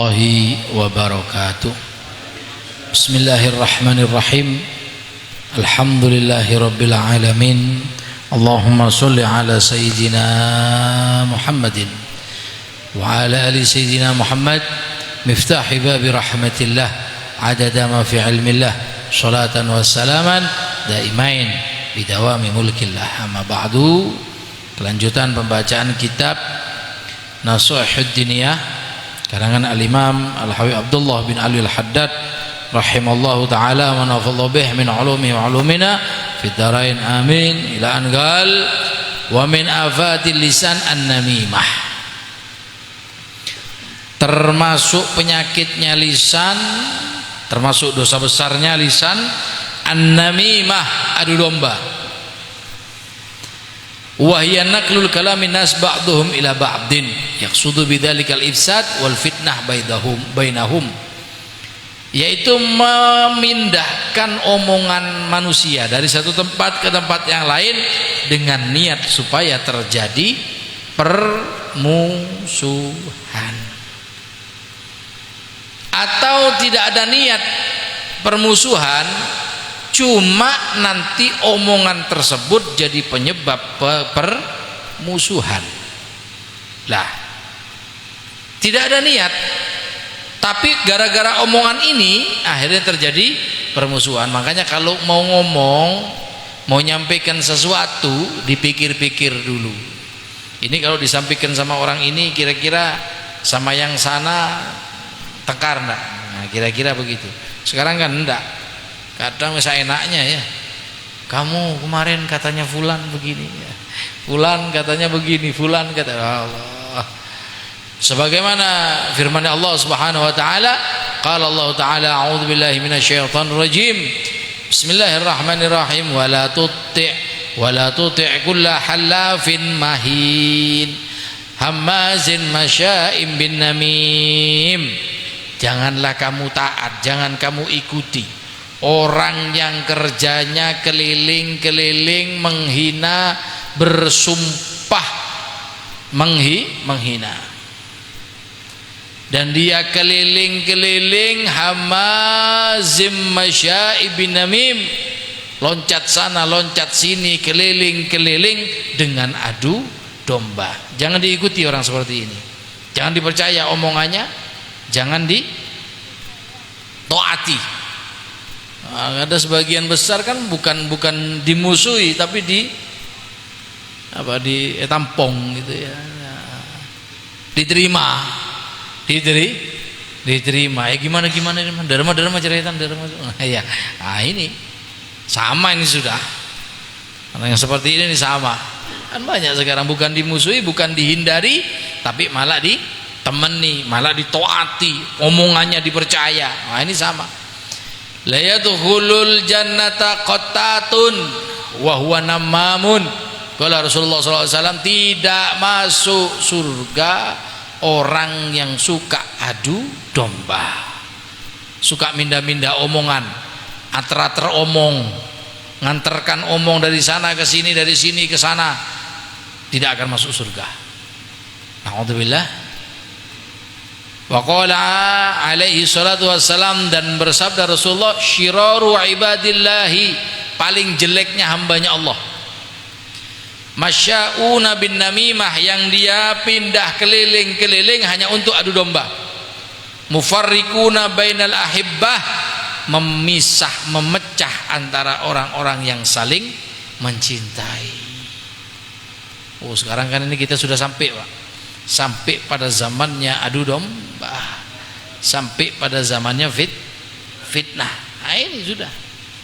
warahmatullahi wabarakatuh. Bismillahirrahmanirrahim. Alhamdulillahi rabbil alamin. Allahumma salli ala sayyidina Muhammadin wa ala ali sayyidina Muhammad miftahi babi rahmatillah adada ma fi ilmillah salatan wa salaman daimain bidawami mulkillah. Amma ba'du. Kelanjutan pembacaan kitab Nashihud Diniyah karangan al-Imam Al-Habib Abdullah bin Ali Al-Haddad rahimallahu ta'ala wa nafadha bih min ulumi wa ulumina fid darain amin ila an qal wa min afatil lisan an-namimah. Termasuk penyakitnya lisan, termasuk dosa besarnya lisan, an-namimah, adu domba. Wa hiya naqlul kalami nas ba'dhum ila ba'din yaqsudu bidzalikal ifsad wal fitnah bainahum, yaitu memindahkan omongan manusia dari satu tempat ke tempat yang lain dengan niat supaya terjadi permusuhan, atau tidak ada niat permusuhan, cuma nanti omongan tersebut jadi penyebab permusuhan. Lah, tidak ada niat, tapi gara-gara omongan ini akhirnya terjadi permusuhan. Makanya kalau mau ngomong, mau nyampaikan sesuatu, dipikir-pikir dulu. Ini kalau disampaikan sama orang ini, kira-kira sama yang sana tengkar enggak? Nah, kira-kira begitu. Sekarang kan enggak. Kadang bisa enaknya ya, kamu kemarin katanya fulan begini ya, fulan katanya begini, fulan kata Allah. Sebagaimana firman Allah Subhanahu wa taala, qala Allah taala a'udzubillahi minasyaitonir rajim. Bismillahirrahmanirrahim. Wala tuti' kulla halafin mahin hammazin masya'im bin namim. Janganlah kamu taat, jangan kamu ikuti orang yang kerjanya keliling-keliling menghina, bersumpah menghina, dan dia keliling-keliling hamazim masyaibin namim, loncat sana loncat sini, keliling-keliling dengan adu domba. Jangan diikuti orang seperti ini, jangan dipercaya omongannya, jangan ditaati. Ada sebagian besar kan bukan dimusuhi, tapi ditampung gitu ya, diterima. Ya gimana derma cerita derma ya. Nah ini sama, ini sudah karena yang seperti ini sama kan banyak sekarang, bukan dimusuhi, bukan dihindari, tapi malah ditemani, malah ditaati, omongannya dipercaya. Nah ini sama. La yadkhulul jannata qattatun wa huwa namamun. Qala Rasulullah SAW, tidak masuk surga orang yang suka adu domba, suka minda-minda omongan, ater-ater omong, nganterkan omong dari sana ke sini, dari sini ke sana, tidak akan masuk surga. Na'udzubillah. Wa qala alaihi salatu wassalam, dan bersabda Rasulullah, syiraru ibadillahi, paling jeleknya hambanya Allah, masya'una bin namimah, yang dia pindah keliling-keliling hanya untuk adu domba, mufarriquna bainal ahibbah, memisah, memecah antara orang-orang yang saling mencintai. Oh sekarang kan ini kita sudah sampai Pak, sampai pada zamannya adu domba, sampai pada zamannya fitnah. Nah ini sudah,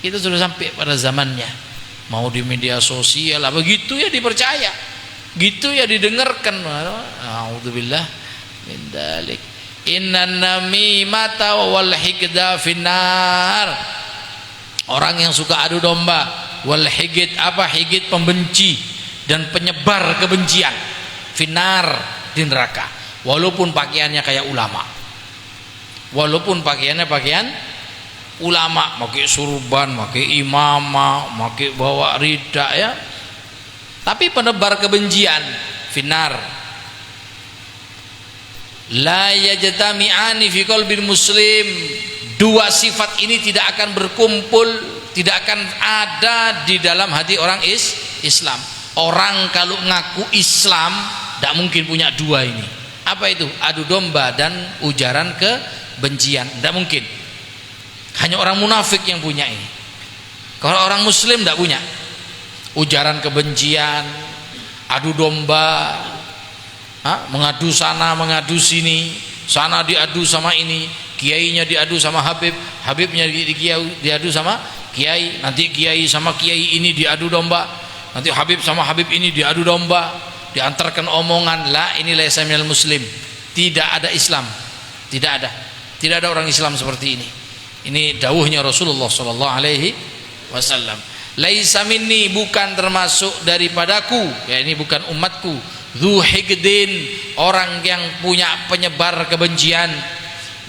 kita sudah sampai pada zamannya. Mau di media sosial lah begitu ya dipercaya, gitu ya didengarkan. A'udzubillah min dzalik. Innan namimata wal hikda finnar. Orang yang suka adu domba, wal higid, apa higid, pembenci dan penyebar kebencian, finnar, di neraka. Walaupun pakaiannya kayak ulama, walaupun pakaiannya pakaian ulama, pakai surban, pakai imamah, pakai bawa rida ya, tapi penebar kebencian, finnar. La yajtami'ani fi qalbil muslim. Dua sifat ini tidak akan berkumpul, tidak akan ada di dalam hati orang Islam. Orang kalau ngaku Islam tidak mungkin punya dua ini. Apa itu? Adu domba dan ujaran kebencian. Tidak mungkin. Hanya orang munafik yang punya ini. Kalau orang muslim tidak punya. Ujaran kebencian, adu domba, mengadu sana, mengadu sini, sana diadu sama ini, kiainya diadu sama Habib, Habibnya diadu sama kiai, nanti kiai sama kiai ini diadu domba, nanti Habib sama Habib ini diadu domba, diantarkan omongan, la ini laisa minal muslim. Tidak ada Islam, tidak ada orang Islam seperti ini. Ini dawuhnya Rasulullah sallallahu alaihi wasallam. Laisa minni, bukan termasuk daripadaku, ya ini bukan umatku. Dzu higdin, orang yang punya penyebar kebencian.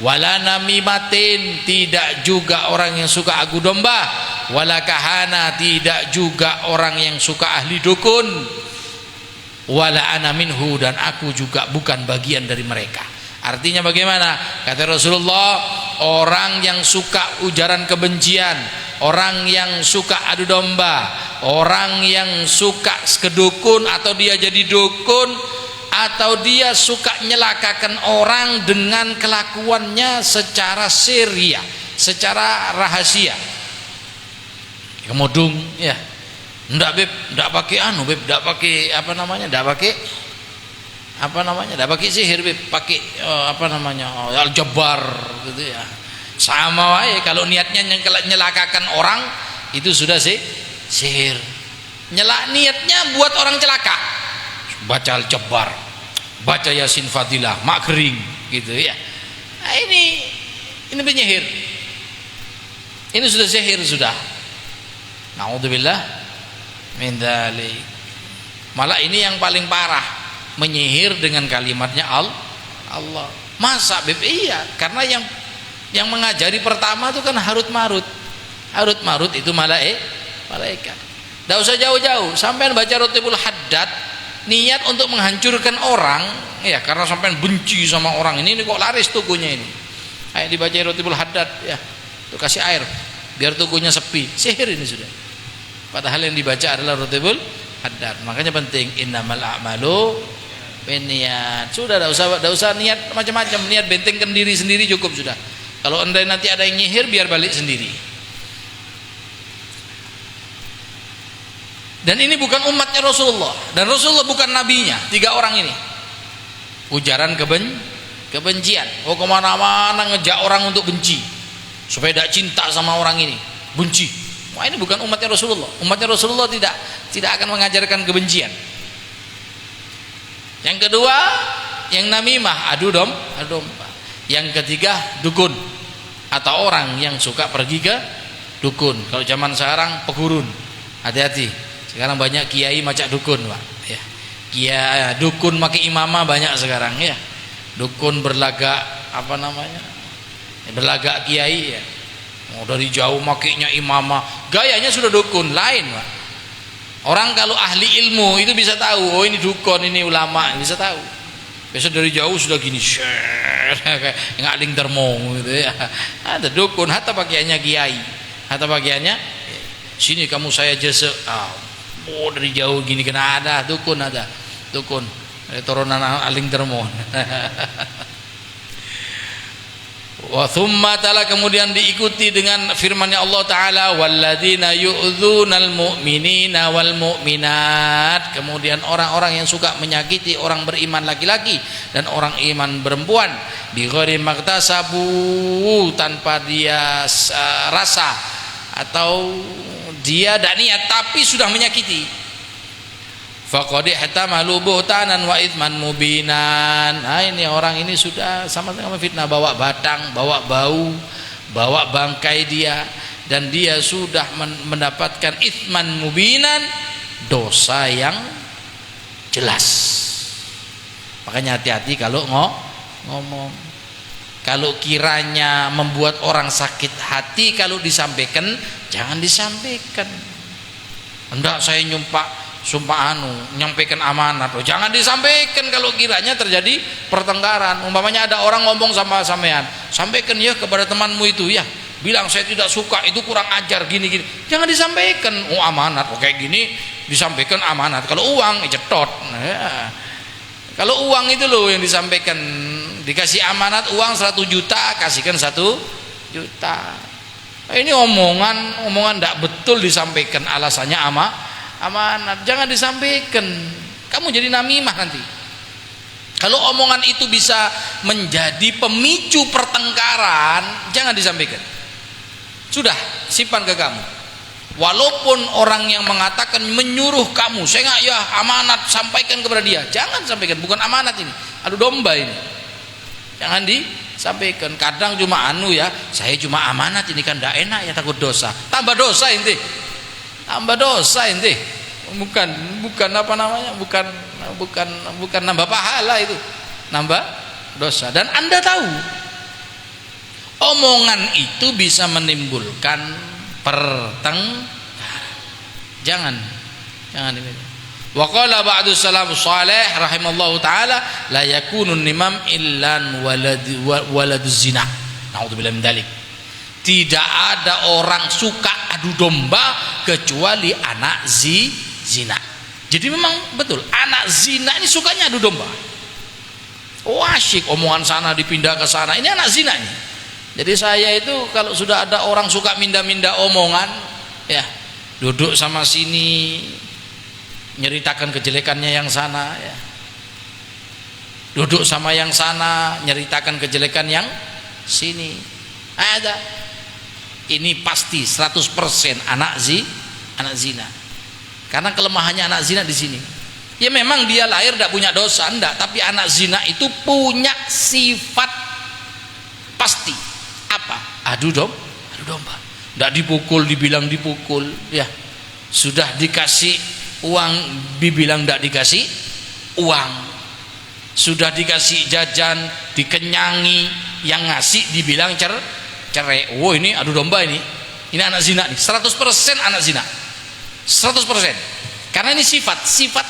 Wala namimatin, tidak juga orang yang suka adu domba. Wala kahana, tidak juga orang yang suka ahli dukun. Wala ana minhu, dan aku juga bukan bagian dari mereka. Artinya bagaimana? Kata Rasulullah, orang yang suka ujaran kebencian, orang yang suka adu domba, orang yang suka kedukun, atau dia jadi dukun, atau dia suka nyelakakan orang dengan kelakuannya secara seria, secara rahasia. Kemudung ya. Ndak beb, ndak pakai beb, ndak pakai ndak pakai sihir beb, pakai al-jabbar gitu ya. Sama wae, kalau niatnya nyelakakan orang itu sudah sihir. Niatnya buat orang celaka, baca al-jabbar, baca yasin fadilah, mak kering gitu ya. Nah, ini penyihir, ini sudah sihir sudah. Naudzubillah min dzalik. Malah ini yang paling parah, menyihir dengan kalimatnya Allah. Masa beb? Iya, karena yang mengajari pertama itu kan Harut Marut itu malaikat. Tidak usah jauh-jauh, sampean baca Rotibul Haddad, niat untuk menghancurkan orang ya, karena sampean benci sama orang ini kok laris tukunya ini. Ayo dibaca Rotibul Haddad ya, tuh kasih air biar tukunya sepi. Sihir ini sudah, padahal yang dibaca adalah Rotibul Haddad. Makanya penting, innamal a'malu binniyat. Sudah, tidak usah niat macam-macam, niat bentengkan diri sendiri cukup sudah. Kalau anda nanti ada yang nyihir, biar balik sendiri. Dan ini bukan umatnya Rasulullah, dan Rasulullah bukan nabinya. 3 orang ini ujaran kebencian, kemana-mana ngejak orang untuk benci, supaya tidak cinta sama orang ini, benci. Wah, ini bukan umatnya Rasulullah. Umatnya Rasulullah tidak akan mengajarkan kebencian. Yang kedua, yang namimah, adu domba. Yang ketiga, dukun, atau orang yang suka pergi ke dukun. Kalau zaman sekarang pegurun, hati-hati. Sekarang banyak kiai macam dukun, Pak. Ya. Kiai dukun pakai imamah banyak sekarang ya. Dukun berlagak berlagak kiai ya. Mau dari jauh makainya imamah, gayanya sudah dukun lain, Pak. Orang kalau ahli ilmu itu bisa tahu, oh ini dukun, ini ulama, bisa tahu. Biasa dari jauh sudah gini, kayak ngaling termong gitu ya. Ada dukun, hatta pakaiannya kiai, hatta pakaiannya sini kamu saya jasa. Oh dari jauh gini kena ada dukun, ada turunan aling termong. Wa thumma ta'ala, kemudian diikuti dengan firman-Nya Allah Ta'ala, walladzina yu'dzunal mu'minina wal mu'minat. Kemudian orang-orang yang suka menyakiti orang beriman laki-laki dan orang iman perempuan, bighairi maktasabu, tanpa dia rasa atau dia tidak niat tapi sudah menyakiti. Faqad ihtamalu buhtanan wa itsman mubinan. Nah, ini orang ini sudah sama-sama fitnah, bawa batang, bawa bau, bawa bangkai dia, dan dia sudah mendapatkan itsman mubinan, dosa yang jelas. Makanya hati-hati kalau ngomong. Kalau kiranya membuat orang sakit hati, kalau disampaikan jangan disampaikan. Hendak saya nyumpah sumpah nyampaikan amanat. Oh, jangan disampaikan kalau kiranya terjadi pertengkaran. Umpamanya ada orang ngomong sama sampean, sampaikan ya kepada temanmu itu ya, bilang saya tidak suka, itu kurang ajar gini. Jangan disampaikan. Oh, amanat, oh, kayak gini disampaikan amanat. Kalau uang cetot. Nah, ya. Kalau uang itu loh yang disampaikan, dikasih amanat uang 100 juta, kasihkan 1 juta. Nah, ini omongan tidak betul disampaikan, alasannya amanat. Jangan disampaikan, kamu jadi namimah nanti. Kalau omongan itu bisa menjadi pemicu pertengkaran, jangan disampaikan. Sudah, simpan ke kamu. Walaupun orang yang mengatakan menyuruh kamu, saya nggak ya amanat, sampaikan kepada dia. Jangan sampaikan, bukan amanat ini, adu domba ini. Jangan disampaikan. Kadang cuma ya, saya cuma amanat ini kan tidak enak ya, takut dosa. Tambah dosa inti. Tambah dosa inti. Bukan apa namanya? Bukan nambah pahala itu. Nambah dosa. Dan Anda tahu omongan itu bisa menimbulkan pertengkaran. Jangan ini. Wa qala ba'du salaf salih rahimallahu taala la yakunun nimam illan waladuz zina. Naudzubillah min dzalik. Tidak ada orang suka adu domba kecuali anak zina. Jadi memang betul anak zina ini sukanya adu domba. Oh, asyik omongan sana dipindah ke sana. Ini anak zina ini. Jadi saya itu kalau sudah ada orang suka minda-minda omongan, ya duduk sama sini nyeritakan kejelekannya yang sana, ya duduk sama yang sana nyeritakan kejelekan yang sini. Ada ini pasti 100% anak zina. Karena kelemahannya anak zina di sini. Ya memang dia lahir tidak punya dosa, enggak, tapi anak zina itu punya sifat pasti. Apa? Adu domba. Tidak dipukul, dibilang dipukul, ya. Sudah dikasih uang, dibilang tidak dikasih uang. Sudah dikasih jajan, dikenyangi, yang ngasih dibilang cerai. Oh, ini adu domba ini. Ini anak zina nih. 100% anak zina. 100%. Karena ini sifat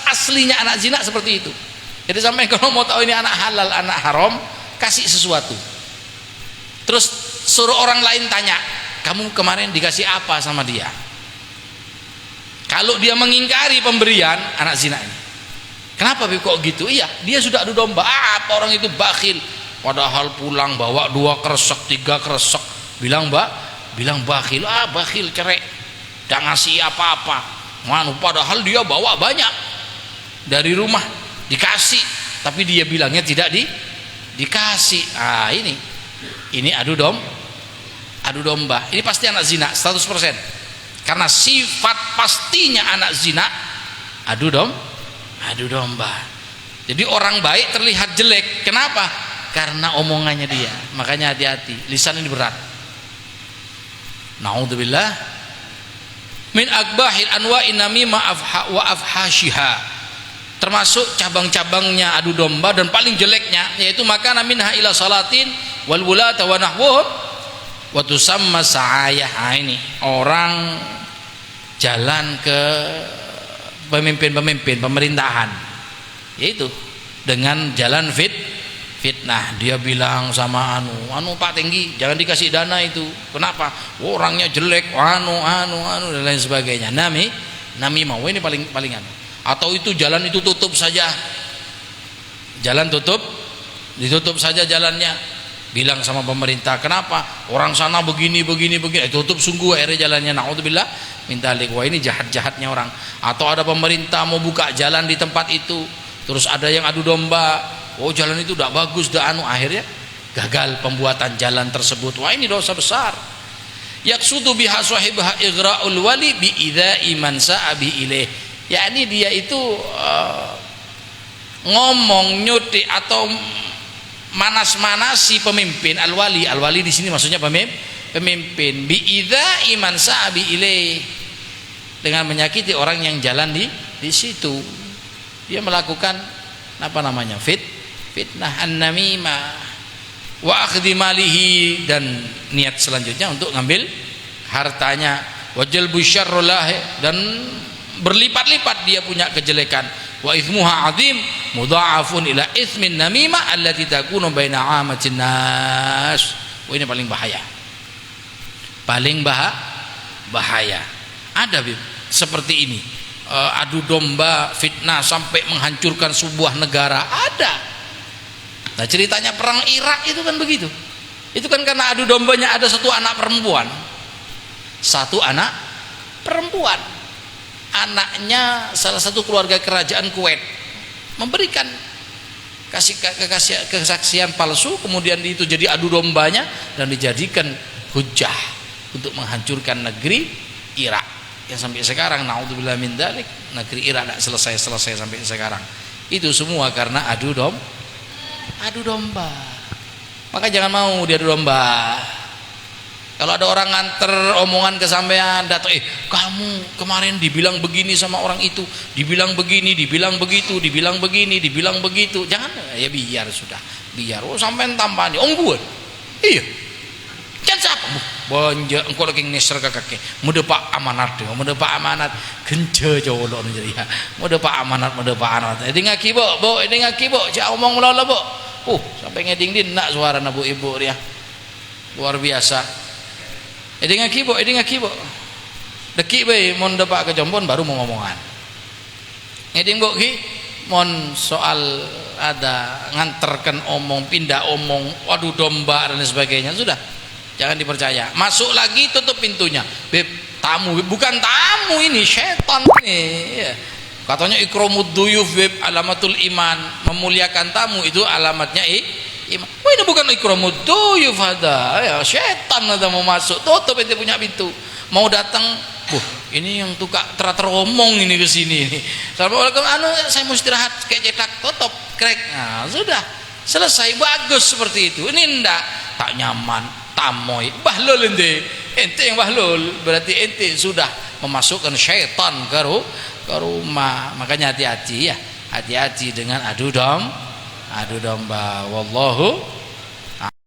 aslinya anak zina seperti itu. Jadi sampai kalau mau tahu ini anak halal, anak haram, kasih sesuatu. Terus suruh orang lain tanya, kamu kemarin dikasih apa sama dia? Kalau dia mengingkari pemberian, anak zina ini. Kenapa kok gitu? Iya, dia sudah adu domba. Apa orang itu bakhil, padahal pulang bawa 2 kresek 3 kresek, bilang bakhil. Bakhil, cerai, tidak ngasih apa-apa. Padahal dia bawa banyak dari rumah, dikasih, tapi dia bilangnya tidak dikasih. Ini adu domba. Ini pasti anak zina 100%. Karena sifat pastinya anak zina adu domba. Jadi orang baik terlihat jelek. Kenapa? Karena omongannya dia. Makanya hati-hati, lisan ini berat. Naudzubillah min akbahil anwa'in namimah wa afhashiha. Termasuk cabang-cabangnya adu domba dan paling jeleknya yaitu makana minha ila salatin wal wulata wa nahwuhum wa tusamma sa'ayah. Ini orang jalan ke pemimpin pemerintahan, yaitu dengan jalan fitnah. Dia bilang sama Pak Tinggi, jangan dikasih dana itu. Kenapa? Orangnya jelek, dan lain sebagainya. Namimah. Ini palingan. Atau itu jalan itu tutup saja, ditutup saja jalannya. Bilang sama pemerintah, kenapa orang sana begini, tutup sungguh akhirnya jalannya. Naudzubillah minta wah ini jahatnya orang. Atau ada pemerintah mau buka jalan di tempat itu, terus ada yang adu domba, jalan itu tidak bagus, akhirnya gagal pembuatan jalan tersebut. Wah, ini dosa besar. Yaksudu biha sahibaha igra'ul wali bi idza'i man sa'a bi ilaih. Yakni dia itu ngomong, nyuti atau manas-manasi pemimpin. Al-wali di sini maksudnya pemimpin. Bi idza'i man sa'a bi ilaih, dengan menyakiti orang yang jalan di situ. Dia melakukan fitnah, an-namimah wa akhdhi malihi, dan niat selanjutnya untuk ngambil hartanya, wa jalbu syarrul, dan berlipat-lipat dia punya kejelekan. Wa ithmuha azim mudha'afun ila ithmin namimah allati takunu baina 'amatin nas. Oh, ini paling bahaya. Paling bahaya. Ada Bib seperti ini. Adu domba, fitnah sampai menghancurkan sebuah negara, ada. Nah, ceritanya perang Irak itu kan begitu. Itu kan karena adu dombanya ada satu anak perempuan. Satu anak perempuan. Anaknya salah satu keluarga kerajaan Kuwait memberikan kesaksian palsu, kemudian itu jadi adu dombanya dan dijadikan hujah untuk menghancurkan negeri Irak yang sampai sekarang naudzubillah min dzalik, negeri Irak tidak selesai sampai sekarang. Itu semua karena adu domba. Maka jangan mau diadu domba. Kalau ada orang nganter omongan ke sampean, datang, kamu kemarin dibilang begini sama orang itu, dibilang begini, dibilang begitu, dibilang begini, dibilang begitu. Jangan, ya biar sudah, biar. Oh, sampean tampani, ongguan. Iya. Kan siapa? Bonjo, engkau lagi ngeser ke kaki. Muda pak amanat, genje jauh jadi ya. Muda pak amanat. Ini ngaki bo, ini ngaki bo. Cak omong melala bo. Sampai ngeding din nak suara nabu ibu dia. Luar biasa. Ini ngaki bo. Deki bae mon depak ke Jombon baru mau ngomongan. Ngeding bo ki mon soal ada nganterkan omong, pindah omong, waduh domba dan sebagainya, sudah. Jangan dipercaya. Masuk lagi tutup pintunya. Beb, tamu, bukan tamu ini, setan ini. Ya. Katanya ikramud duyuf beb alamatul iman, memuliakan tamu itu alamatnya iman. Wah, ini bukan ikramud duyuf ada. Ya, setan ada mau masuk, tutup ente punya pintu. Mau datang, ini yang tukar teromong ini ke sini ini. Assalamualaikum, saya mau istirahat, kayak cetak, tutup, krek. Nah, sudah. Selesai, bagus seperti itu. Ini ndak tak nyaman, tamoy, bahlul ente yang bahlul, berarti ente sudah memasukkan syaitan ke rumah. Makanya hati-hati ya, hati-hati dengan adu domba. Wallahu